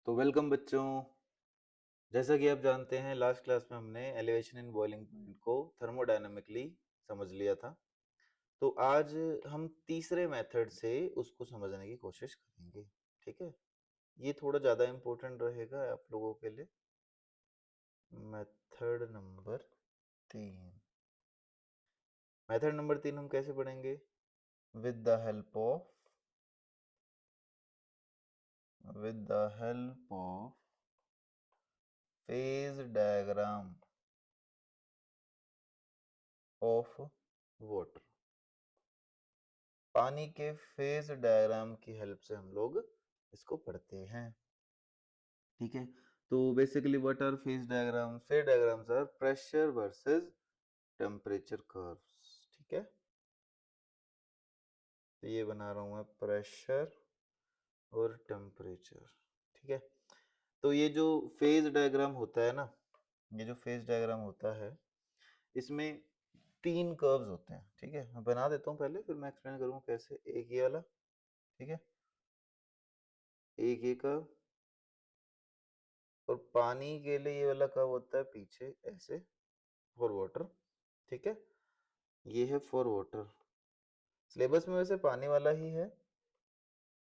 तो वेलकम बच्चों। जैसा कि आप जानते हैं लास्ट क्लास में हमने एलिवेशन इन बॉइलिंग पॉइंट को थर्मोडायनामिकली समझ लिया था। तो आज हम तीसरे मेथड से उसको समझने की कोशिश करेंगे। ठीक है, ये थोड़ा ज़्यादा इम्पोर्टेंट रहेगा आप लोगों के लिए। Method number 3। मेथड नंबर 3 हम कैसे पढ़ेंगे? With the help of phase diagram of water. पानी के फेज डायग्राम की हेल्प से हम लोग इसको पढ़ते हैं। ठीक है, तो basically what are phase diagram? Phase diagrams are pressure versus temperature curves. ठीक है, तो ये बना रहा हूं मैं प्रेशर और टेम्परेचर। ठीक है, तो ये जो फेज डायग्राम होता है ना, ये जो फेज डायग्राम होता है इसमें 3 कर्व्स होते हैं। ठीक है, मैं बना देता हूँ पहले, फिर मैं एक्सप्लेन करूंगा कैसे। एक ये वाला, ठीक है, एक ये कर्व, और पानी के लिए ये वाला कर्व होता है पीछे ऐसे, फॉर वाटर। ठीक है, ये है फॉर वाटर। सिलेबस में वैसे पानी वाला ही है,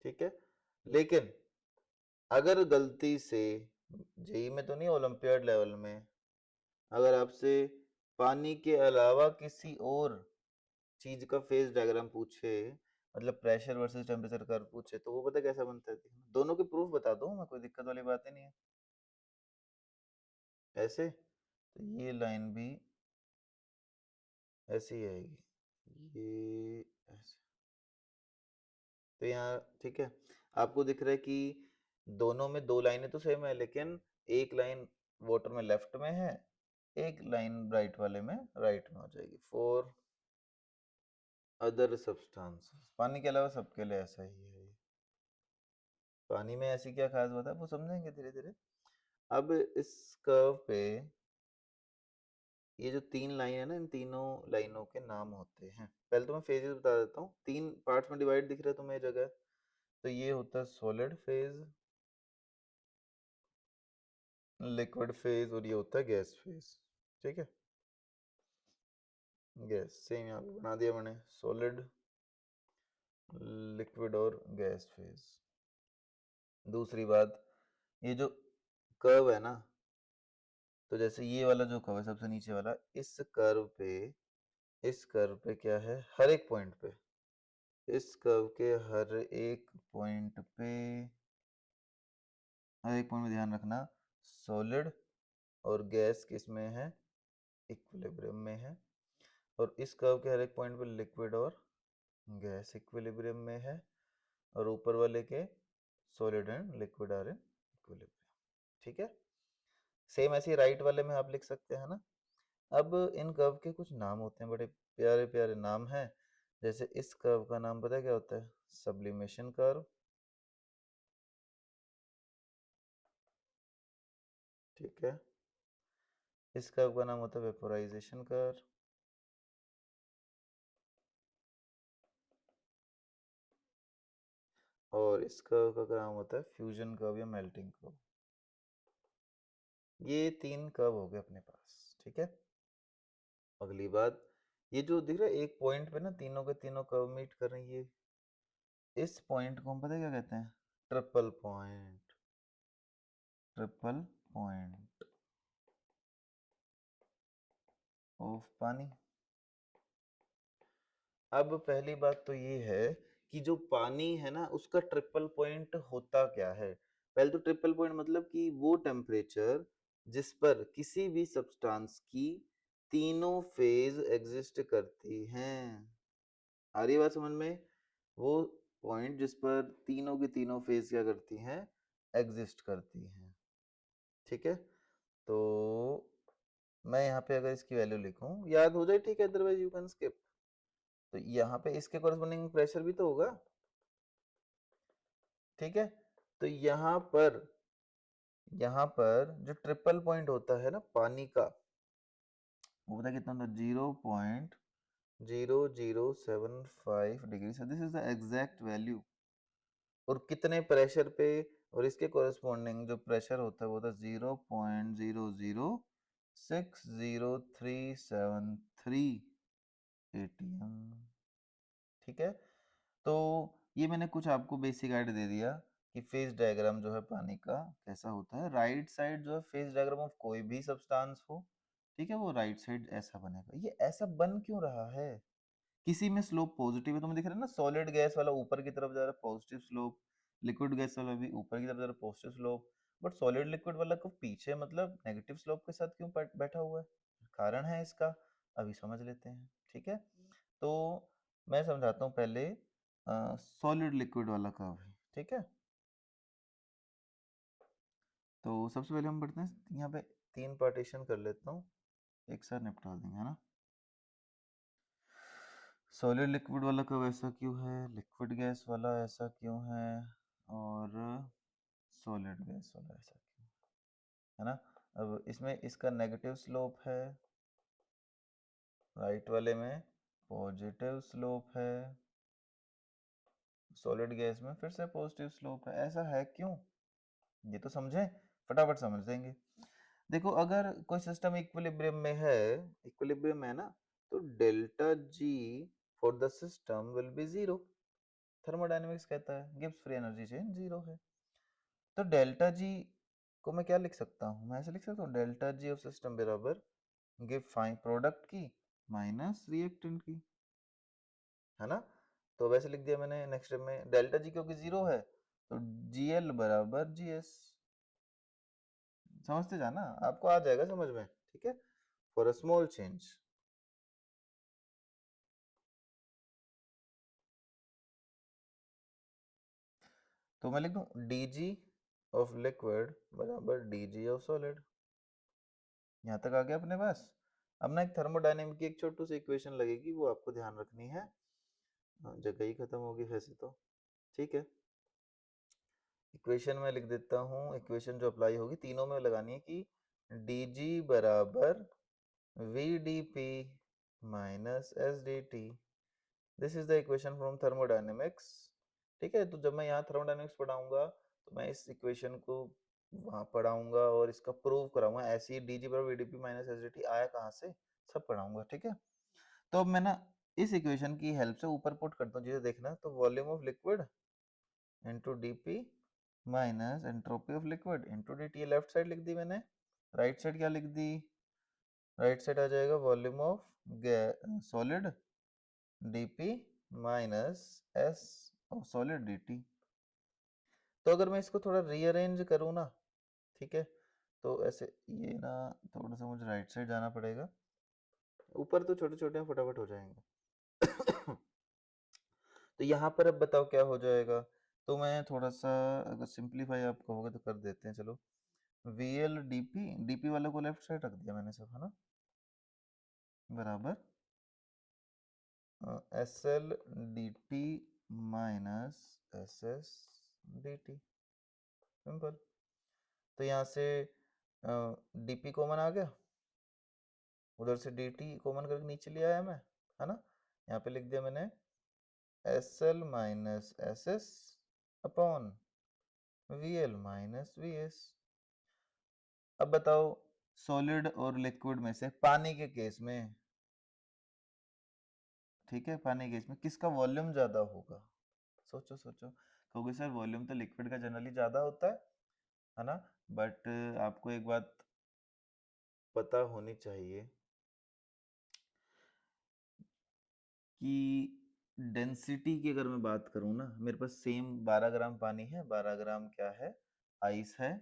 ठीक है, लेकिन अगर गलती से जेई में तो नहीं, ओलंपियाड लेवल में अगर आपसे पानी के अलावा किसी और चीज का फेज डायग्राम पूछे, मतलब प्रेशर वर्सेस टेम्परेचर कर्व पूछे, तो वो पता कैसा बनता है? दोनों के प्रूफ बता दो मैं, कोई दिक्कत वाली बात ही नहीं है। ऐसे तो ये लाइन भी ऐसी ही आएगी, ये ऐसे। तो यहाँ ठीक है, आपको दिख रहा है कि दोनों में 2 लाइनें तो सेम है, लेकिन एक लाइन वाटर में लेफ्ट में है, एक लाइन राइट वाले में राइट में हो जाएगी। फॉर अदर सब्सटेंसेस, पानी के अलावा सबके लिए ऐसा ही है। पानी में ऐसी क्या खास बात है वो समझेंगे धीरे धीरे। अब इस कर्व पे ये जो 3 लाइन है ना, इन तीनों लाइनों के नाम होते हैं। पहले तो मैं फेजेस बता देता हूँ। 3 पार्ट्स में डिवाइड दिख रहा है तुम्हें जगह, तो ये होता है सॉलिड फेज, लिक्विड फेज, और ये होता है गैस फेज। ठीक है, गैस सेम यहाँ पे बना दिया मैंने, सॉलिड, लिक्विड और गैस फेज। दूसरी बात, ये जो कर्व है ना, तो जैसे ये वाला जो कर्व है सबसे नीचे वाला, इस कर्व पे क्या है, हर एक पॉइंट पे, इस कर्व के हर एक पॉइंट में ध्यान रखना, सॉलिड और गैस किस में है, इक्विलिब्रियम में है। और इस कर्व के हर एक पॉइंट पे लिक्विड और गैस इक्विलिब्रियम में है, और ऊपर वाले के solid and liquid are in equilibrium. ठीक है, सेम ऐसे राइट वाले में आप लिख सकते हैं ना। अब इन कर्व के कुछ नाम होते हैं, बड़े प्यारे प्यारे नाम हैं। जैसे इस कर्व का नाम पता है क्या होता है? Sublimation curve. ठीक है, इस कर्व का नाम होता है वेपोराइजेशन कर्व। और इस कर्व का नाम होता है फ्यूजन कर्व या मेल्टिंग कर्व। ये 3 कर्व हो गए अपने पास। ठीक है, अगली बात, ये जो दिख रहा है एक पॉइंट पे ना तीनों के तीनों कर्व मीट कर रही है, इस पॉइंट को हम पता है क्या कहते हैं? Triple point. Triple point of पानी। अब पहली बात तो ये है कि जो पानी है ना उसका ट्रिपल पॉइंट होता क्या है। पहले तो ट्रिपल पॉइंट मतलब कि वो टेम्परेचर जिस पर किसी भी सब्सटेंस की तीनों फेज एग्जिस्ट करती हैं। आ रही है बात समझ में? वो पॉइंट जिस पर तीनों की तीनों फेज क्या करती हैं, एग्जिस्ट करती हैं। ठीक है, तो मैं यहाँ पे अगर इसकी वैल्यू लिखूं, याद हो जाए ठीक है, अदरवाइज यू कैन स्किप। तो यहाँ पे इसके कॉरेस्पॉन्डिंग प्रेशर भी तो होगा। ठीक है, तो यहाँ पर जो ट्रिपल पॉइंट होता है ना पानी का, वो पता कितना होता है? 0.0075 degree. So this is the exact value. और कितने प्रेशर पे और इसके कोरस्पॉन्डिंग जो प्रेशर होता है वो होता है 0.0060373 atm। ठीक है, तो ये मैंने कुछ आपको बेसिक आइडिया दे दिया कि फेज डायग्राम जो है पानी का कैसा होता है। राइट साइड जो है फेज डायग्राम ऑफ कोई भी सब्सटेंस हो, ठीक है, वो राइट साइड ऐसा बनेगा। ये ऐसा बन क्यों रहा है? किसी में स्लोप पॉजिटिव है, तुम्हें दिख रहा है ना, सॉलिड गैस वाला ऊपर की तरफ जा रहा है पॉजिटिव स्लोप, लिक्विड गैस वाला भी ऊपर की तरफ जा रहा है positive slope, but solid liquid वाला को पीछे मतलब नेगेटिव स्लोप के साथ क्यों बैठा हुआ है? कारण है इसका, अभी समझ लेते हैं। ठीक है, तो मैं समझाता हूँ पहले सॉलिड लिक्विड वाला कर्व है। ठीक है, तो सबसे पहले हम बढ़ते हैं यहाँ पे, 3 पार्टीशन कर लेता हूँ, एक साथ निपटा देंगे, है ना। सॉलिड लिक्विड वाला कर्व ऐसा क्यों है, लिक्विड गैस वाला ऐसा क्यों है, और सॉलिड गैस वाला ऐसा क्यों है ना। अब इसमें इसका नेगेटिव स्लोप है, राइट वाले में पॉजिटिव स्लोप है, सॉलिड गैस में फिर से पॉजिटिव स्लोप है। ऐसा है क्यों, ये तो समझें, फटाफट समझ देंगे। देखो, अगर कोई सिस्टम इक्विलिब्रियम में है, इक्विलिब्रियम में है ना, तो delta G for the system will be zero. Thermodynamics कहता है Gibbs free energy change zero है। तो डेल्टा जी को मैं क्या लिख सकता हूँ, मैं ऐसे लिख सकता हूँ डेल्टा जी ऑफ सिस्टम बराबर गिव फाइन प्रोडक्ट की माइनस रिएक्टेंट की, है ना। तो वैसे लिख दिया मैंने। नेक्स्ट स्टेप में डेल्टा जी क्योंकि जीरो है तो जी एल बराबर जी एस। समझते जाना, आपको आ जाएगा समझ में। ठीक है, फॉर अ स्मॉल चेंज। तो मैं लिख दूं डी जी ऑफ लिक्विड बराबर डी जी ऑफ सॉलिड। यहाँ तक आ गया अपने पास। अब ना एक थर्मोडायनेमिक की एक छोटी सी इक्वेशन लगेगी, वो आपको ध्यान रखनी है। जगह ही खत्म होगी वैसे तो। ठीक है, इक्वेशन में लिख देता हूँ। इक्वेशन जो अप्लाई होगी तीनों में लगानी है कि डी जी बराबर V D P minus S D T. This is the equation from thermodynamics. ठीक है, तो जब मैं यहाँ थर्मोडायनेमिक्स पढ़ाऊंगा तो मैं इस इक्वेशन को वहाँ पढ़ाऊंगा और इसका प्रूव कराऊंगा। ऐसी डी जी बराबर V D P minus S D T आया कहाँ से, सब पढ़ाऊंगा। ठीक है, तो अब मैं ना इस इक्वेशन की हेल्प से ऊपर पुट करता हूँ, चीजें देखना। तो volume of liquid into D P minus entropy of liquid into D T. ये लेफ्ट साइड लिख दी मैंने, राइट साइड क्या लिख दी, राइट साइड आ जाएगा volume of solid D P minus S of solid D T. तो अगर मैं इसको थोड़ा रीअरेंज करूँ ना, ठीक है, तो ऐसे ये ना थोड़ा सा मुझे राइट साइड जाना पड़ेगा। ऊपर तो छोटे छोटे फटाफट हो जाएंगे। तो यहाँ पर अब बताओ क्या हो जाएगा। तो मैं थोड़ा सा अगर सिंप्लीफाई आप कहोगे तो कर देते हैं, चलो। V L D P, D P वाले को लेफ्ट साइड रख दिया मैंने सब, है ना, बराबर S L D T minus S S D T, simple. तो यहाँ से डी पी कॉमन आ गया, उधर से डी टी कॉमन करके नीचे ले आया मैं, है ना। यहाँ पे लिख दिया मैंने S L minus S S upon V L minus V S. अब बताओ, सॉलिड और लिक्विड में से पानी के केस में, ठीक है, पानी के केस में किसका वॉल्यूम ज्यादा होगा? सोचो सोचो, क्योंकि सर वॉल्यूम तो लिक्विड का जनरली ज्यादा होता है ना। बट आपको एक बात पता होनी चाहिए कि डेंसिटी की अगर मैं बात करूँ ना, मेरे पास सेम 12 ग्राम पानी है, 12 ग्राम क्या है, आइस है।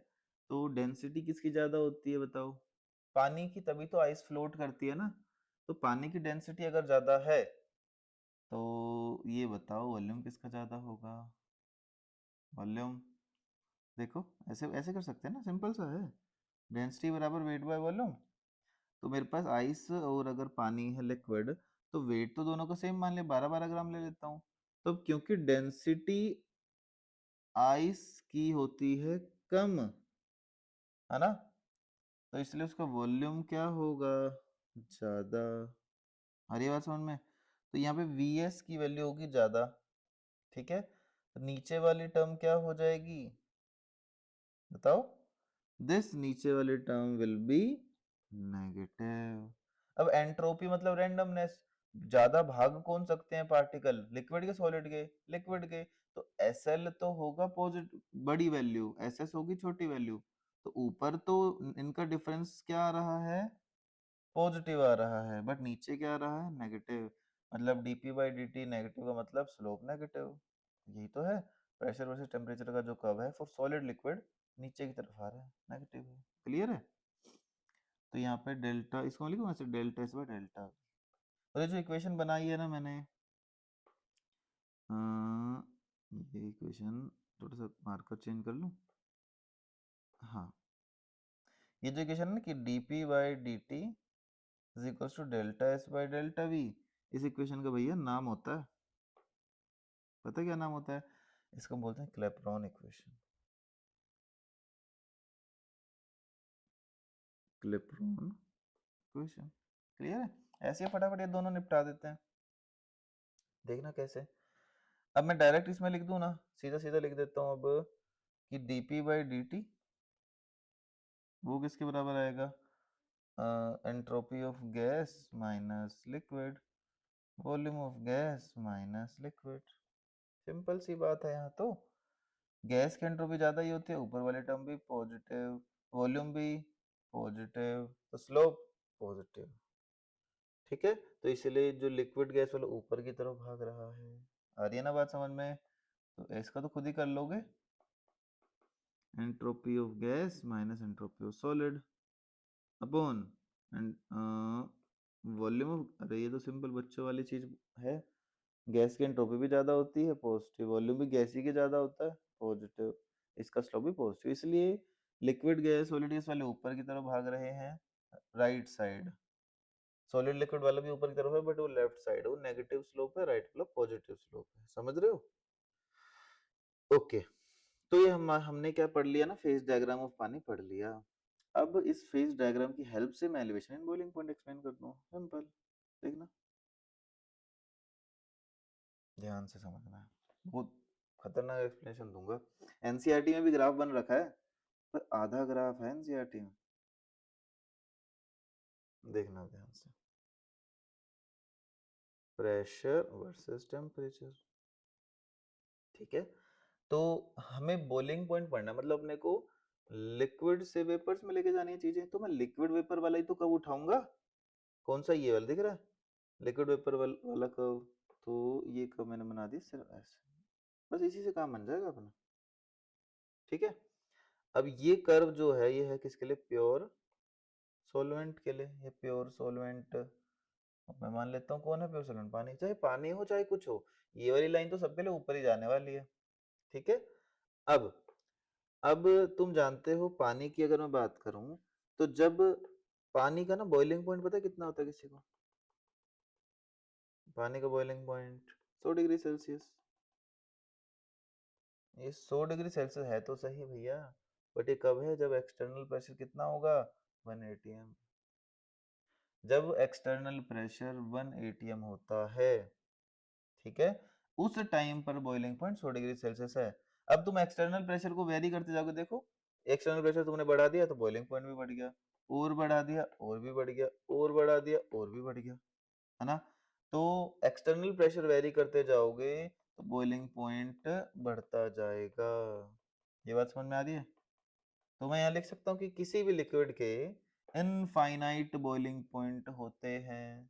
तो डेंसिटी किसकी ज्यादा होती है बताओ? पानी की, तभी तो आइस फ्लोट करती है ना। तो पानी की डेंसिटी अगर ज्यादा है तो ये बताओ वॉल्यूम किसका ज्यादा होगा? वॉल्यूम, देखो ऐसे ऐसे कर सकते हैं ना, सिंपल सा है। डेंसिटी बराबर वेट बाय वॉल्यूम। तो मेरे पास आइस और अगर पानी है लिक्विड, तो वेट तो दोनों का सेम मान लिया, 12-12 ग्राम ले लेता हूँ। तो क्योंकि डेंसिटी आइस की होती है कम, है ना, तो इसलिए उसका वॉल्यूम क्या होगा, ज्यादा। आ रही है बात समझ में? तो यहाँ पे Vs की वैल्यू होगी ज्यादा। ठीक है, तो नीचे वाली टर्म क्या हो जाएगी, बताओ, दिस नीचे वाली टर्म विल बी नेगेटिव। अब एंट्रोपी मतलब रैंडमनेस, ज्यादा भाग कौन सकते हैं पार्टिकल, लिक्विड के सॉलिड के, लिक्विड के। तो SL तो होगा पॉजिटिव बड़ी वैल्यू, SS होगी छोटी वैल्यू। तो ऊपर तो इनका डिफरेंस क्या आ रहा है, पॉजिटिव आ रहा है, बट नीचे क्या आ रहा है, नेगेटिव। मतलब dp/dt नेगेटिव का मतलब स्लोप नेगेटिव। यही तो है, प्रेशर वर्सेस टेम्परेचर का जो कर्व है फॉर सॉलिड लिक्विड नीचे की तरफ आ रहा है, नेगेटिव है। क्लियर है? तो यहाँ पे डेल्टा, इसको लिखूँ ऐसे, डेल्टा इस बार डेल्टा। और ये जो इक्वेशन बनाई है ना मैंने, ये इक्वेशन थोड़ा सा मार्कर चेंज कर लूँ। हाँ, ये जो इक्वेशन है ना कि dp/dt is equal to delta S by delta V, इस इक्वेशन का भैया नाम होता है, पता है क्या नाम होता है? इसको बोलते हैं क्लेपेरॉन इक्वेशन। क्लेपेरॉन इक्वेशन। क्लियर है? ऐसे ही फटाफट ये दोनों निपटा देते हैं। देखना कैसे। अब मैं डायरेक्ट इसमें लिख दूं ना, सीधा सीधा लिख देता हूं अब कि dp/dt वो किसके बराबर आएगा, entropy of gas minus liquid, volume of gas minus liquid. Simple सी बात है। यहाँ तो गैस की एंट्रोपी ज्यादा ही होती है, ऊपर वाले टर्म भी पॉजिटिव, वॉल्यूम भी पॉजिटिव, तो स्लोप पॉजिटिव। ठीक है, तो इसलिए जो लिक्विड गैस वाला ऊपर की तरफ भाग रहा है। आ रही है ना बात समझ में? तो इसका तो खुद ही कर लोगे, entropy of gas minus entropy of solid upon volume of, अरे ये तो सिंपल बच्चों वाली चीज है, गैस की एंट्रोपी भी ज्यादा होती है पॉजिटिव, वॉल्यूम भी गैस ही के ज्यादा होता है पॉजिटिव, इसका स्लोप भी पॉजिटिव। इसलिए लिक्विड गैस सॉलिड गैस वाले ऊपर की तरफ भाग रहे हैं, राइट साइड। सॉलिड लिक्विड वाला भी ऊपर की तरफ है, बट वो लेफ्ट साइड, वो नेगेटिव स्लोप है, राइट मतलब पॉजिटिव स्लोप है। समझ रहे हो? ओके। तो ये हमने क्या पढ़ लिया ना, फेज डायग्राम ऑफ पानी पढ़ लिया। अब इस फेज डायग्राम की हेल्प से मैं elevation and boiling point explain कर दूं। सिंपल, देखना ध्यान से समझना है, बहुत खतरनाक एक्सप्लेनेशन दूंगा। एनसीईआरटी में भी ग्राफ बन रखा है, पर आधा ग्राफ है एनसीईआरटी में, देखना ध्यान से। प्रेशर वर्सेस टेम्परेचर, ठीक है। तो हमें बॉइलिंग पॉइंट पढ़ना है, मतलब अपने को लिक्विड से वेपर्स में लेके जानी है चीजें। तो मैं लिक्विड वेपर वाला ही तो कब उठाऊंगा, कौन सा, ये वाला दिख रहा है, लिक्विड वेपर वाला कर्व। तो ये कर्व मैंने बना दी सिर्फ ऐसे, बस इसी से काम बन जाएगा अपना। ठीक है, अब ये कर्व जो है ये है किसके लिए, प्योर सॉल्वेंट के लिए। ये प्योर सॉल्वेंट मैं मान लेता हूँ कौन है प्योर सॉल्वेंट, पानी। चाहे पानी हो चाहे कुछ हो, ये वाली लाइन तो सबके लिए ऊपर ही जाने वाली है। ठीक है, अब अब तुम जानते हो पानी की अगर मैं बात करूं, तो जब पानी का ना बॉइलिंग पॉइंट पता है कितना होता है किसी को, पानी का बॉइलिंग पॉइंट 100 डिग्री सेल्सियस। ये 100 डिग्री सेल्सियस है तो सही भैया, बट ये कब है, जब एक्सटर्नल प्रेशर कितना होगा, 1 atm। जब एक्सटर्नल प्रेशर 1 atm होता है, ठीक है, उस टाइम पर बॉइलिंग पॉइंट 100 डिग्री सेल्सियस है। अब तुम एक्सटर्नल प्रेशर को वेरी करते जाओगे, देखो एक्सटर्नल प्रेशर तुमने बढ़ा दिया तो बॉइलिंग पॉइंट भी बढ़ गया, और बढ़ा दिया और भी बढ़ गया, और बढ़ा दिया और भी बढ़ गया, है ना? तो एक्सटर्नल प्रेशर वेरी करते जाओगे तो बॉइलिंग पॉइंट बढ़ता जाएगा। ये बात समझ में आ रही है? तो मैं यहाँ लिख सकता हूँ कि किसी भी लिक्विड के इनफाइनाइट बॉइलिंग पॉइंट होते हैं।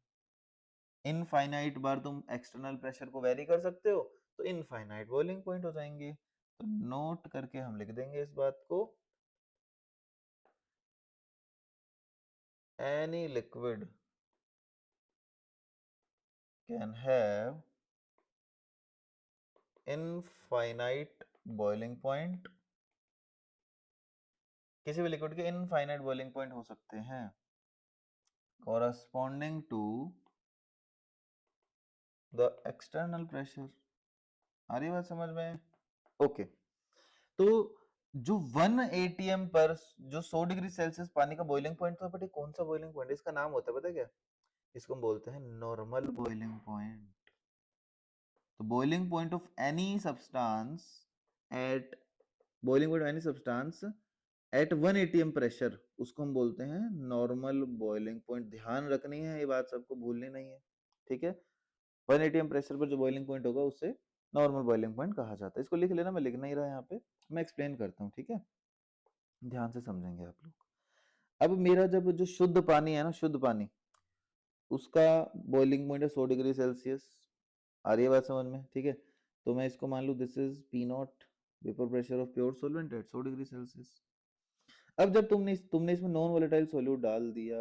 इनफाइनाइट बार तुम एक्सटर्नल प्रेशर को वेरी कर सकते हो तो इनफाइनाइट बॉइलिंग पॉइंट हो जाएंगे। तो नोट करके हम लिख देंगे इस बात को, any liquid can have infinite boiling point, किसी भी लिक्विड के इनफाइनाइट बॉइलिंग पॉइंट हो सकते हैं corresponding to the external pressure। आ रही बात समझ में? ओके, तो जो 1 atm पर जो 100 डिग्री सेल्सियस पानी का बॉइलिंग पॉइंट था, बट ये कौन सा बॉइलिंग पॉइंट है, इसका नाम होता है पता है क्या, इसको हम बोलते हैं नॉर्मल बॉइलिंग पॉइंट। तो boiling point of any substance eight, boiling point of any substance eight 1 ATM pressure, उसको हम बोलते हैं नॉर्मल बॉइलिंग पॉइंट। ध्यान रखनी है ये बात, सबको भूलनी नहीं है, ठीक है। 1 एटीएम प्रेशर पर जो बॉइलिंग पॉइंट होगा उसे नॉर्मल बॉइलिंग पॉइंट कहा जाता है। इसको लिख लेना, मैं लिख नहीं रहा यहाँ पे, मैं एक्सप्लेन करता हूँ, ठीक है, ध्यान से समझेंगे आप लोग। अब मेरा जब जो शुद्ध पानी है ना, शुद्ध पानी, उसका बॉइलिंग पॉइंट है 100 डिग्री सेल्सियस। आ रही है बात समझ में, ठीक है। तो मैं इसको मान लूँ this is P not, vapour pressure of pure solvent eight 100 degree Celsius. अब जब तुमने इसमें नॉन वोलेटाइल सॉल्यूट डाल दिया,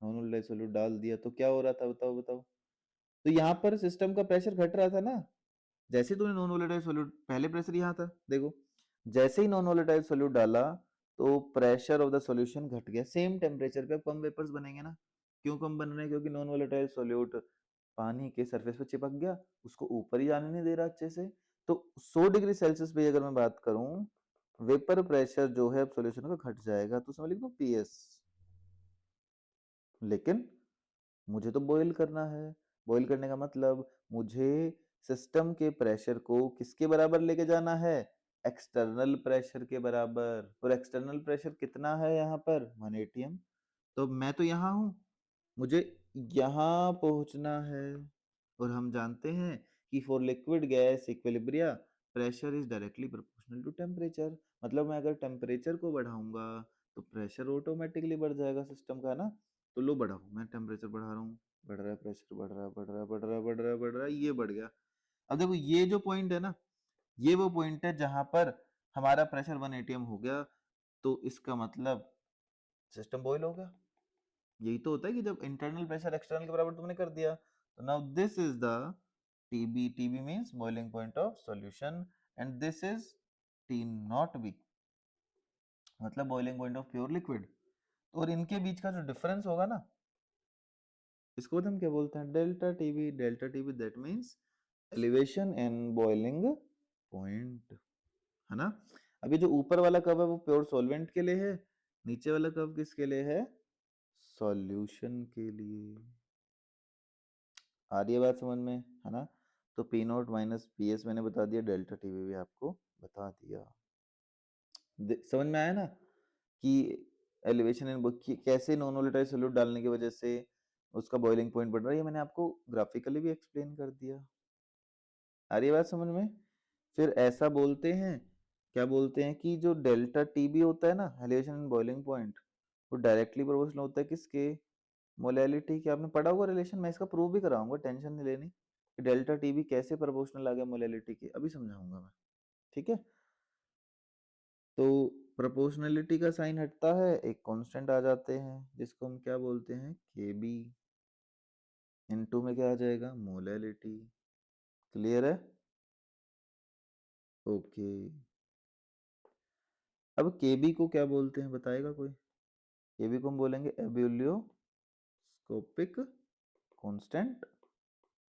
नॉन वोलेटाइल सॉल्यूट डाल दिया, तो क्या हो रहा था, बताओ बताओ। तो यहाँ पर सिस्टम का प्रेशर घट रहा था ना। जैसे तुमने नॉन वोलेटाइल सॉल्यूट, पहले प्रेशर यहाँ था, देखो, जैसे ही नॉन वोलेटाइल सॉल्यूट डाला तो प्रेशर ऑफ द सॉल्यूशन घट गया। सेम टेम्परेचर पे कम वेपर्स बनेंगे ना। क्यों कम बन रहे हैं? क्योंकि नॉन वोलेटाइल सॉल्यूट पानी के सरफेस पे चिपक गया, उसको ऊपर ही जाने नहीं दे रहा अच्छे से। तो 100 डिग्री सेल्सियस पे अगर मैं बात करूं, वेपर प्रेशर जो है सॉल्यूशन का घट जाएगा, तो उसमें लिख दो पीएस। लेकिन मुझे तो बॉईल करना है। बॉईल करने का मतलब मुझे सिस्टम के प्रेशर को किसके बराबर लेके जाना है? एक्सटर्नल प्रेशर के बराबर। और एक्सटर्नल प्रेशर कितना है यहाँ पर? 1 एटीएम। तो मैं तो यहाँ हूँ, मुझे यहाँ पहुँचना है। और हम जानते हैं कि for liquid gas equilibria pressure is directly proportional to temperature. मतलब मैं अगर टेम्परेचर को बढ़ाऊंगा तो प्रेशर ऑटोमेटिकली बढ़ जाएगा सिस्टम का ना। तो लो बढ़ाओ, मैं टेम्परेचर बढ़ा रहा हूँ, बढ़ रहा है प्रेशर, बढ़ रहा है, बढ़ रहा है, बढ़ रहा है, बढ़ रहा है, बढ़ रहा है, ये बढ़ गया। अब देखो ये जो पॉइंट है ना, ये वो पॉइंट है जहां पर हमारा प्रेशर 1 एटीएम हो गया। तो इसका मतलब सिस्टम बॉयल हो गया। यही तो होता है कि जब इंटरनल प्रेशर एक्सटर्नल के बराबर तुमने कर दिया। तो now this is the TB. TB means boiling point of solution, and this is T not B, मतलब boiling point of pure liquid. और इनके बीच का जो डिफरेंस होगा ना, इसको हम क्या बोलते हैं? Delta TB. Delta TB that means elevation and boiling point, है ना। अभी जो ऊपर वाला कर्व है वो प्योर सॉल्वेंट के लिए है, नीचे वाला कर्व किसके लिए है? सॉल्यूशन के लिए। आ रही है बात समझ में, है ना। तो P not minus P S मैंने बता दिया, डेल्टा टीवी भी आपको बता दिया। समझ में आया ना कि एलिवेशन एंड कैसे नॉन वोलेटाइल सॉल्यूट डालने की वजह से उसका बॉइलिंग पॉइंट बढ़ रहा है, ये मैंने आपको ग्राफिकली भी एक्सप्लेन कर दिया। आ रही है बात समझ में। फिर ऐसा बोलते हैं, क्या बोलते हैं कि जो डेल्टा टीबी होता है ना, एलिवेशन एंड बॉइलिंग पॉइंट, वो डायरेक्टली प्रोपोर्शनल होता है किसके? मोलैलिटी के। आपने पढ़ा होगा रिलेशन, मैं इसका प्रूफ भी कराऊंगा, टेंशन नहीं लेनी। कि डेल्टा टीबी कैसे प्रोपोर्शनल आ गया मोलैलिटी के, अभी समझाऊंगा मैं, ठीक है। तो प्रोपोर्शनलिटी का साइन हटता है, एक कांस्टेंट आ जाते हैं जिसको हम क्या बोलते हैं? के बी। इनटू में क्या आ जाएगा? मोलैलिटी। क्लियर है? ओके। अब के बी को क्या बोलते हैं, बताएगा कोई? के बी को हम बोलेंगे एब्यूलियोस्कोपिक कांस्टेंट।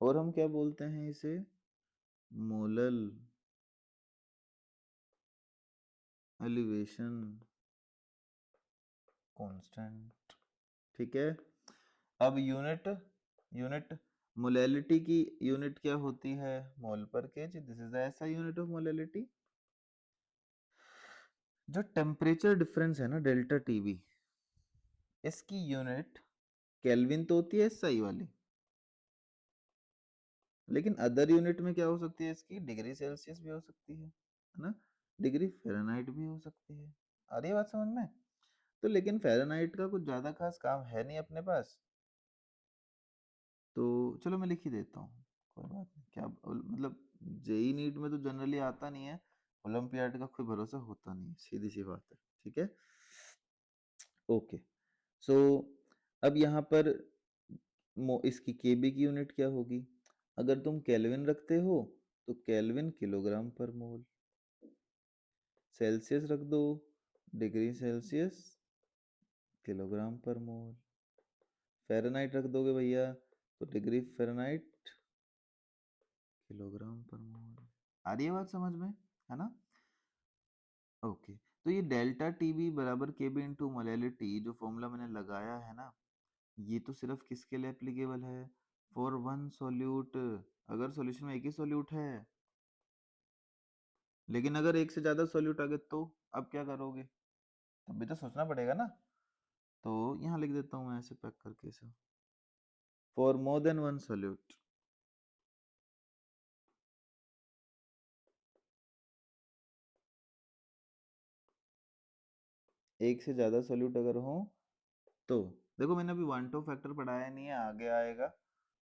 और हम क्या बोलते हैं इसे? मोलल एलिवेशन कांस्टेंट, ठीक है। अब यूनिट, यूनिट मोलैलिटी की यूनिट क्या होती है? मोल पर केजी। दिस इज द ऐसा यूनिट ऑफ मोलैलिटी। जो टेम्परेचर डिफरेंस है ना डेल्टा टीबी, इसकी यूनिट केल्विन तो होती है एसआई वाली, लेकिन अदर यूनिट में क्या हो सकती है इसकी? डिग्री सेल्सियस भी हो सकती है ना। डिग्री फ़ारेनहाइट भी हो सकती है। आ रही है बात समझ में। तो लेकिन फ़ारेनहाइट का कुछ ज्यादा खास काम है नहीं अपने पास, तो चलो मैं लिख ही देता हूँ, कोई बात नहीं। क्या मतलब, जेई नीट में तो जनरली आता नहीं है, ओलंपियाड का कोई भरोसा होता नहीं है, सीधी सी बात है, ठीक है। ओके। सो अब यहाँ पर इसकी केबी की यूनिट क्या होगी? अगर तुम केल्विन रखते हो तो केल्विन किलोग्राम पर मोल। सेल्सियस रख दो, डिग्री सेल्सियस किलोग्राम पर मोल। फ़ारेनहाइट रख दोगे भैया तो डिग्री फ़ारेनहाइट किलोग्राम पर मोल। आ रही है बात समझ में, है ना। ओके। तो ये डेल्टा टीबी बराबर केबी इंटू मोलैलिटी जो फॉर्मूला मैंने लगाया है ना, ये तो सिर्फ किसके लिए एप्लीकेबल है? For one solute. अगर सॉल्यूशन में एक ही सॉल्यूट है, लेकिन अगर एक से ज्यादा सॉल्यूट आ गए तो अब क्या करोगे? तब भी तो सोचना पड़ेगा ना। तो यहाँ लिख देता हूँ मैं ऐसे पैक करके इसे, for more than one solute. एक से ज्यादा सोल्यूट अगर हो तो, देखो मैंने अभी वन टू फैक्टर पढ़ाया नहीं है, आगे आएगा।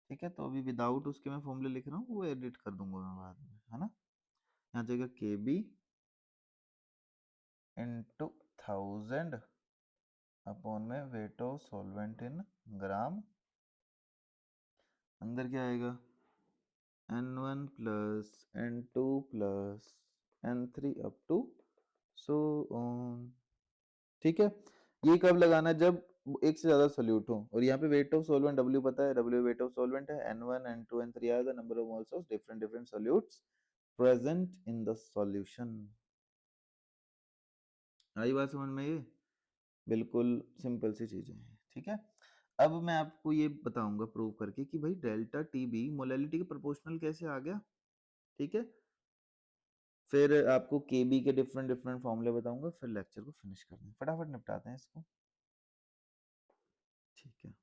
ठीक है, तो अभी विदाउट उसके मैं फॉर्मूले लिख रहा हूँ, वो एडिट कर दूंगा मैं बाद में, है ना। यहाँ जाएगा के बी इंटू 1000 अपॉन में weight of solvent in gram. अंदर क्या आएगा, N1 plus N2 plus N3 up to so on. ठीक है, ये कब लगाना है, जब एक से ज्यादा सोल्यूट हो। और यहाँ पे वेट ऑफ सॉल्वेंट W पता है, W वेट ऑफ सॉल्वेंट है, N1 N2 N3 are the number of moles of different different solutes present in the solution. आई बात समझ में, ये बिल्कुल सिंपल सी चीजें हैं। ठीक है, अब मैं आपको ये बताऊंगा प्रूव करके कि भाई डेल्टा टी बी मोलैलिटी के प्रोपोर्शनल कैसे आ गया। ठीक है, फिर आपको के बी के डिफरेंट डिफरेंट फॉर्मूले बताऊंगा, फिर लेक्चर को फिनिश कर दें, फटाफट निपटाते हैं इसको। ठीक है,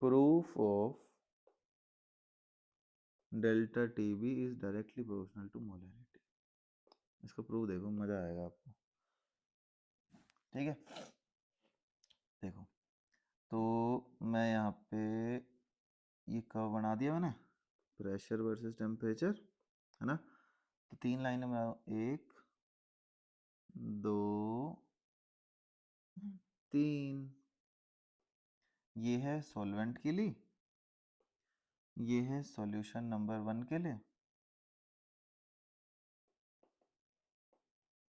proof of delta T B is directly proportional to molality. इसको प्रूफ देखो, मजा आएगा आपको। ठीक है, देखो तो मैं यहाँ पे ये कर्व बना दिया मैंने, प्रेशर वर्सेस टेम्परेचर, है ना। तो तीन लाइनें बना, एक दो तीन। ये है सॉल्वेंट के लिए, ये है सॉल्यूशन नंबर 1 के लिए,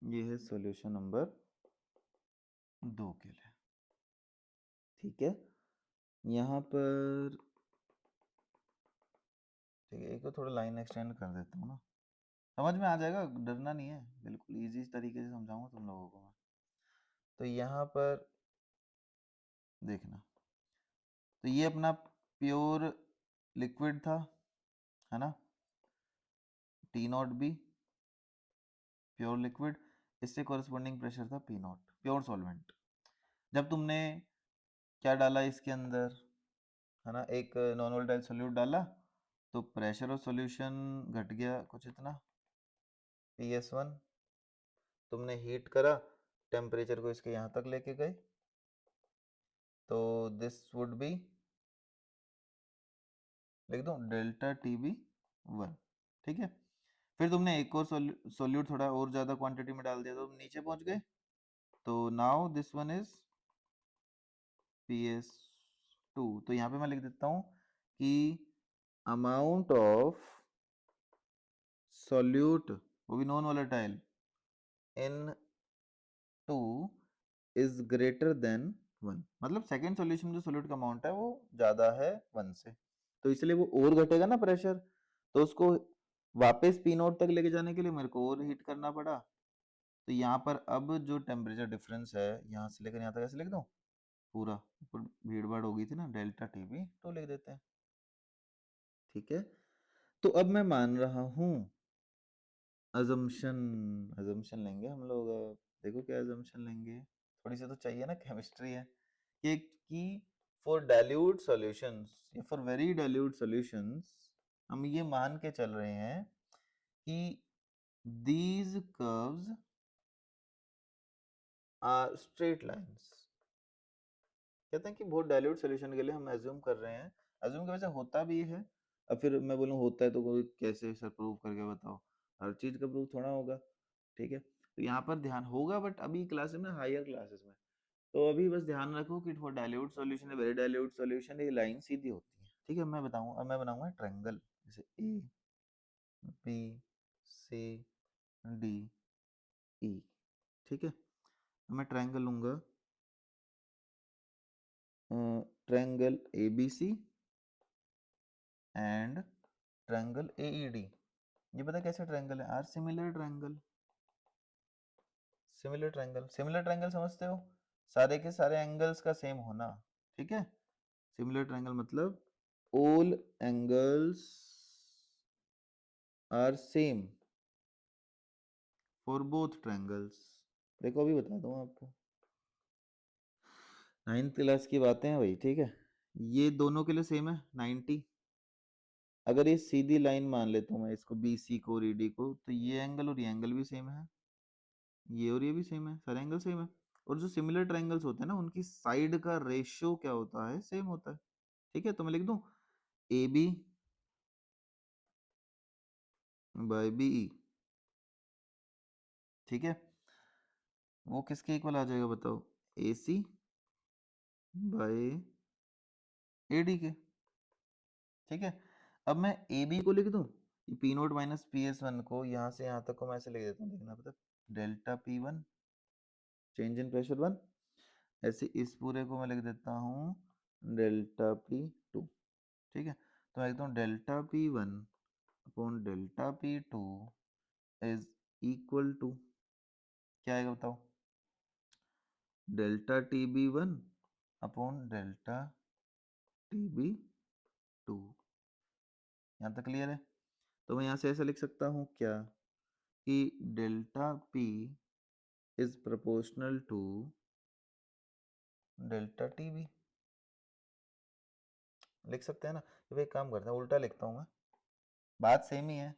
ये है सॉल्यूशन नंबर 2 के लिए। ठीक है, यहाँ पर ठीक है, एक तो थोड़ा लाइन एक्सटेंड कर देता हूँ ना, समझ में आ जाएगा, डरना नहीं है, बिल्कुल इजी तरीके से समझाऊंगा तुम लोगों को मैं। तो यहाँ पर देखना, तो ये अपना प्योर लिक्विड था, है ना, T not B pure liquid, इससे कॉरेस्पॉन्डिंग प्रेशर था पी नॉट प्योर सॉल्वेंट। जब तुमने क्या डाला इसके अंदर, है ना, एक नॉन वोलेटाइल सोल्यूट डाला, तो प्रेशर ऑफ सॉल्यूशन घट गया कुछ इतना, PS1। तुमने हीट करा, टेम्परेचर को इसके यहाँ तक लेके गए, तो दिस वुड बी, लिख दो डेल्टा टी बी 1। ठीक है, फिर तुमने एक और सोल्यूट थोड़ा और ज्यादा क्वांटिटी में डाल दिया, तो तुम नीचे पहुंच गए, तो now this one is PS2। तो यहाँ पे मैं लिख देता हूँ कि अमाउंट ऑफ सोल्यूट, वो भी non volatile, in 2 is greater than 1, मतलब सेकेंड सॉल्यूशन में जो सोल्यूट का अमाउंट है वो ज्यादा है 1 से, तो इसलिए वो और घटेगा ना प्रेशर, तो उसको वापस पी नोट तक लेके जाने के लिए मेरे को और हीट करना पड़ा। तो यहाँ पर अब जो टेम्परेचर डिफरेंस है यहाँ से लेकर यहाँ तक ऐसे लिख दूँ, पूरा ऊपर भीड़ भाड़ हो गई थी ना, डेल्टा टी बी तो लिख देते हैं। ठीक है, तो अब मैं मान रहा हूँ, अजम्पशन, अजम्पशन लेंगे हम लोग। देखो क्या अजम्पशन लेंगे, थोड़ी सी तो चाहिए ना, केमिस्ट्री है कि फॉर डाइल्यूट सॉल्यूशंस या फॉर वेरी डाइल्यूट सॉल्यूशंस हम ये मान के चल रहे हैं कि these curves are straight lines. कहते हैं कि बहुत डाइल्यूट सॉल्यूशन के लिए हम एज्यूम कर रहे हैं, एज्यूम के वजह होता भी है। अब फिर मैं बोलूँ होता है तो कोई कैसे सर प्रूव करके बताओ, हर चीज का प्रूफ थोड़ा होगा। ठीक है, तो यहाँ पर ध्यान होगा, बट अभी क्लासेस में, हायर क्लासेस में, तो अभी बस ध्यान रखो कि फॉर डाइल्यूट सॉल्यूशन है, वेरी डाइल्यूट सॉल्यूशन, ये लाइन सीधी होती है। ठीक है, मैं बताऊंगा, अब मैं बनाऊंगा ट्रायंगल, जैसे ए बी सी डी ई। ठीक है, मैं ट्रायंगल लूंगा, triangle A B C and triangle A E D. ये पता कैसे ट्रायंगल है, are similar triangle, similar triangle, similar triangle समझते हो, सारे के सारे एंगल्स का सेम होना। ठीक है, सिमिलर ट्रायंगल मतलब all angles are same for both triangles. देखो अभी बता दूं आपको, 9th क्लास की बातें हैं भाई, ठीक है। ये दोनों के लिए सेम है 90। अगर ये सीधी लाइन मान लेता हूँ मैं इसको, बी सी को और ई डी को, तो ये एंगल और ये एंगल भी सेम है, ये और ये भी सेम है, सारे एंगल सेम है। और जो सिमिलर ट्रायंगल्स होते हैं ना, उनकी साइड का रेशियो क्या होता है, सेम होता है। ठीक है, तो मैं लिख दूं A B by B E, ठीक है। वो किसके इक्वल आ जाएगा बताओ, ए सी बाई ए डी के, ठीक है। अब मैं ए बी को लिख दूं, P note minus P S one को यहाँ से यहाँ तक को मैं ऐसे लिख देता हूँ, देखना पता, delta P one change in pressure one. ऐसे इस पूरे को मैं लिख देता हूँ डेल्टा पी टू, ठीक है। तो मैं लिखता हूँ delta P one upon delta P two is equal to, क्या आएगा बताओ, delta T B one upon delta T B two. यहाँ तक क्लियर है। तो मैं यहाँ से ऐसा लिख सकता हूँ क्या, कि delta P is proportional to delta T B, लिख सकते हैं ना। तो एक काम करते हैं, उल्टा लिखता हूँ मैं, बात सेम ही है,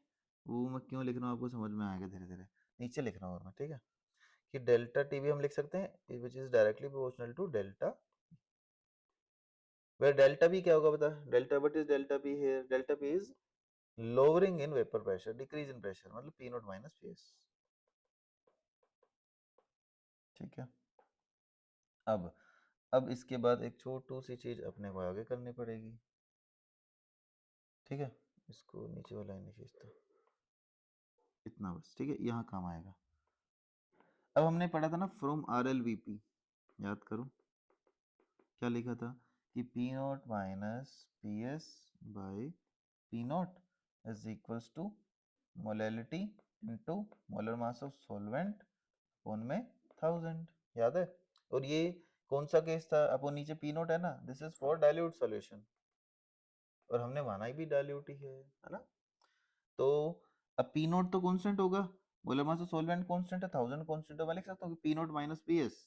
वो मैं क्यों लिख रहा हूँ आपको समझ में आएगा धीरे धीरे। नीचे लिख रहा हूँ और मैं, ठीक है, कि डेल्टा टी बी हम लिख सकते हैं which is directly proportional to delta, where delta B क्या होगा बता, delta what is delta B here, delta B is lowering in vapour pressure, decrease in pressure, मतलब P not minus P S, ठीक है। अब इसके बाद एक छोटू सी चीज अपने को आगे करनी पड़ेगी, ठीक है। इसको नीचे वाला नहीं खींचता, इतना बस, ठीक है, यहाँ काम आएगा। अब हमने पढ़ा था ना from R L V P, याद करो क्या लिखा था, कि P not minus P S by P not is equals to molality into molar mass of solvent upon में 1000, याद है। और ये कौन सा केस था, अपन नीचे पी नॉट है ना, this is for dilute solution, और हमने माना ही भी डाइल्यूट ही है ना। तो अब पी नॉट तो कांस्टेंट होगा, molar mass of solvent constant है, 1000 कांस्टेंट है, मैं लिख सकता हूँ कि P not minus P S,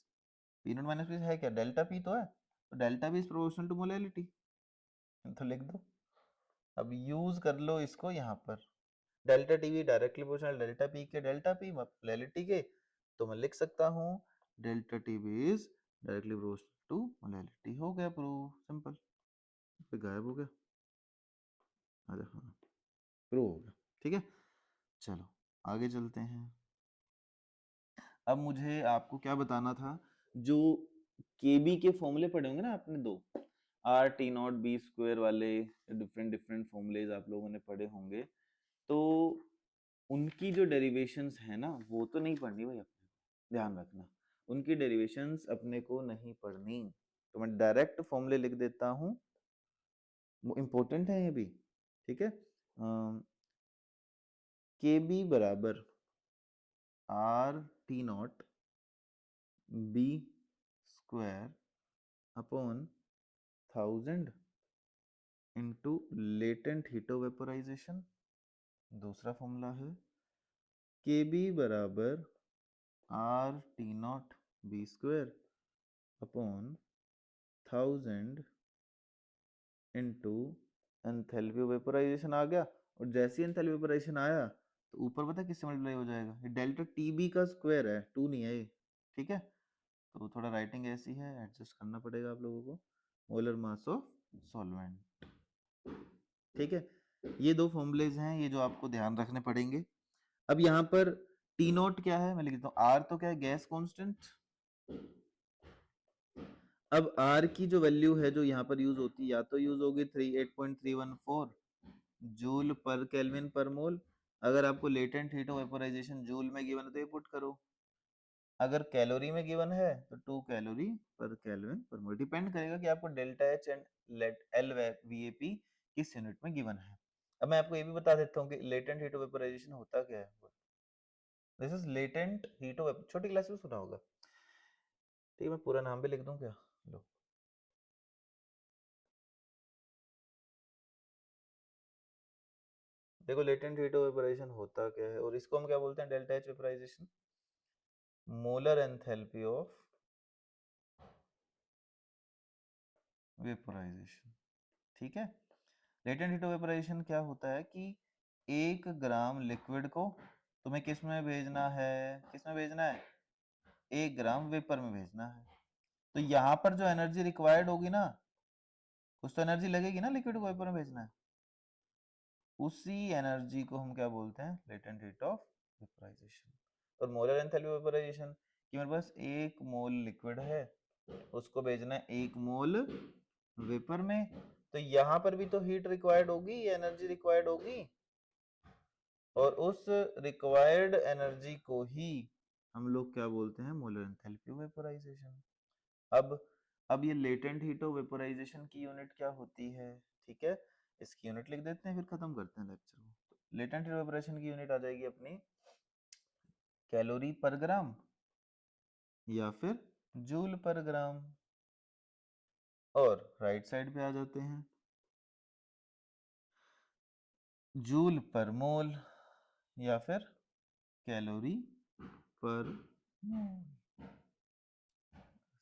P not minus P S है क्या, डेल्टा पी तो है, तो delta P is proportional to molality, तो लिख दो। अब यूज कर लो इसको यहाँ पर, डेल्टा टी भी डायरेक्टली प्रोपोर्शनल डेल्टा पी के, डेल्टा पी मोलैलिटी के, तो मैं लिख सकता हूँ delta T B is directly proportional to molality, हो गया प्रूव, सिंपल। पे गायब हो गया, अरे हाँ प्रूव हो गया, ठीक है। चलो आगे चलते हैं। अब मुझे आपको क्या बताना था, जो केबी के फॉर्मूले पढ़े होंगे ना आपने दो, are T not B square वाले, डिफरेंट डिफरेंट फॉर्मूलेज आप लोगों ने पढ़े होंगे, तो उनकी जो डेरिवेशंस है ना, वो तो नहीं पढ़नी भाई, अपने ध्यान रखना, उनकी डेरिवेशंस अपने को नहीं पढ़नी। तो मैं डायरेक्ट फॉर्मूले लिख देता हूँ, वो इंपॉर्टेंट है ये भी, ठीक है। के बी बराबर R T not B square upon 1000 into latent heat of vaporisation. दूसरा फॉर्मूला है के बी बराबर R T not B square upon 1000 into enthalpy vaporisation आ गया, और जैसे ही एंथैल्पी वेपोराइजेशन आया तो ऊपर पता है किससे मल्टीप्लाई हो जाएगा, ये डेल्टा टी बी का स्क्वायर है, 2 नहीं है ये, ठीक है। तो थोड़ा राइटिंग ऐसी है, एडजस्ट करना पड़ेगा आप लोगों को, मोलर मास ऑफ सॉल्वेंट, ठीक है। ये दो फॉर्मूलेज हैं, ये जो आपको ध्यान रखने पड़ेंगे। अब यहाँ पर टी नॉट क्या है, मैं लिख देता हूँ, आर तो क्या है, गैस कांस्टेंट। अब आर की जो वैल्यू है जो यहाँ पर यूज होती है, या तो यूज होगी 38.314 जूल पर केल्विन पर मोल, अगर आपको latent heat of vaporisation joule में गिवन है तो ये पुट करो, अगर कैलोरी में गिवन है तो 2 कैलोरी पर केल्विन पर मोल, डिपेंड करेगा कि आपको delta H and let L vap किस यूनिट में गिवन है। अब मैं आपको ये भी बता देता हूँ कि लेटेंट हीट ऑफ वेपोराइजेशन होता क्या है, this is latent heat of, छोटी क्लास में सुना होगा, ठीक है। मैं पूरा नाम भी लिख दूं क्या, लो, देखो लेटेंट हीट ऑफ वेपोराइजेशन होता क्या है, और इसको हम क्या बोलते हैं, delta H vaporisation, molar enthalpy of vaporisation. ठीक है, लेटेंट हीट ऑफ वेपोराइजेशन क्या होता है कि 1 ग्राम लिक्विड को तुम्हें किस में भेजना है, किस में भेजना है, 1 ग्राम वेपर में भेजना है। तो यहाँ पर जो एनर्जी रिक्वायर्ड होगी ना, कुछ तो एनर्जी लगेगी ना लिक्विड को वेपर में भेजना है, उसी एनर्जी को हम क्या बोलते हैं, लेटेंट हीट ऑफ वेपोराइजेशन। और मोलर एंथैल्पी ऑफ वेपोराइजेशन कि मेरे पास 1 मोल लिक्विड है, उसको भेजना है 1 मोल वेपर में, तो यहाँ पर भी तो हीट रिक्वायर्ड होगी, एनर्जी रिक्वायर्ड होगी, और उस रिक्वायर्ड एनर्जी को ही हम लोग क्या बोलते हैं, मोलर एंथैल्पी ऑफ वेपोराइजेशन। अब ये लेटेंट हीट ऑफ वेपोराइजेशन की यूनिट क्या होती है, ठीक है, इसकी यूनिट लिख देते हैं, फिर खत्म करते हैं लेक्चर को। लेटेंट हीट वेपोराइजेशन की यूनिट आ जाएगी अपनी कैलोरी पर ग्राम या फिर जूल पर ग्राम। और राइट साइड पे आ जाते हैं, जूल पर मोल या फिर कैलोरी पर मोल।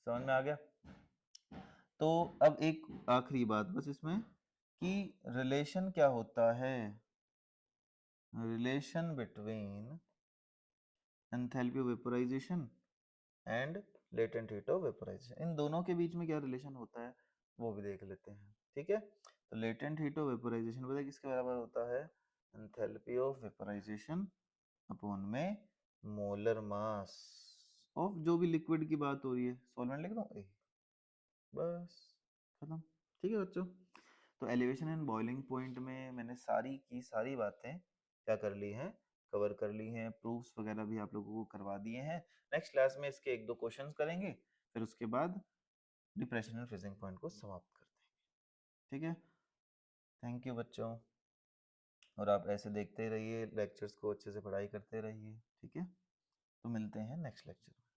समझ में आ गया। तो अब एक आखिरी बात बस इसमें कि रिलेशन क्या होता है, relation between enthalpy of vaporisation and latent heat of vaporisation, इन दोनों के बीच में क्या रिलेशन होता है वो भी देख लेते हैं। ठीक है, तो लेटेंट हीट ऑफ वेपोराइजेशन पता है किसके बराबर होता है, एंथैल्पी ऑफ वेपोराइजेशन अपॉन में मोलर मास ऑफ जो भी लिक्विड की बात हो रही है, सॉल्वेंट लिख दूं ए, बस खत्म। ठीक है बच्चों, तो एलिवेशन एंड बॉइलिंग पॉइंट में मैंने सारी की सारी बातें क्या कर ली हैं, कवर कर ली हैं, प्रूफ्स वगैरह भी आप लोगों को करवा दिए हैं। नेक्स्ट क्लास में इसके 1-2 क्वेश्चंस करेंगे, फिर उसके बाद डिप्रेशन एंड फ्रीजिंग पॉइंट को समाप्त कर देंगे। ठीक है, थैंक यू बच्चों, और आप ऐसे देखते रहिए लेक्चर्स को, अच्छे से पढ़ाई करते रहिए। ठीक है, तो मिलते हैं नेक्स्ट लेक्चर में।